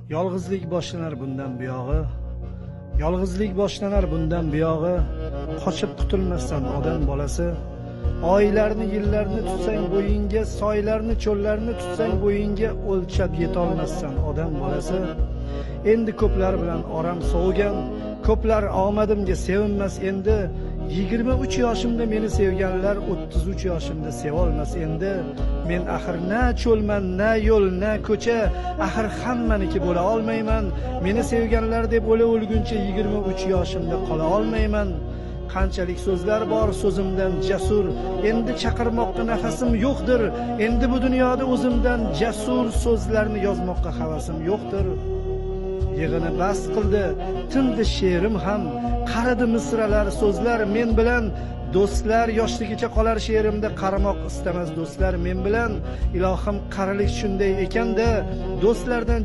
Yolg'izlik boshlanar bundan buyog'i. Yolg'izlik boshlanar bundan buyog'i. Qochib qutulmasdan odam bolasi. Oylarni, yillarni tutsang bo'yingga, soylarni, cho'llarni tutsang bo'yingga, o'lchab yetolmassan odam bolasi. Endi ko'plar bilan oram sovigan, ko'plar omadimga sevinmas endi. 23 yoshimda meni sevganlar 33 yoshimda sevolmas endi. Men axir na cho'lman, na yo'l, na ko'cha, axir hammaniki bo'la olmayman. Meni sevganlar deb o'lguncha 23 yoshimda qola olmayman. Qanchalik so'zlar bor so'zimdan jasur, endi chaqirmoqqa nafasim yo'qdir. Endi bu dunyoda o'zimdan jasur so'zlarni yozmoqqa havasim yo'qdir. Yig'ini bas qildi, tindi she'rim ham, qaridi misralar so'zlar men bilan. Do'stlar yoshligicha qolar she'rimda, qaramoq istamas do'stlar men bilan. Ilohim qarilik shunday ekanda, do'stlardan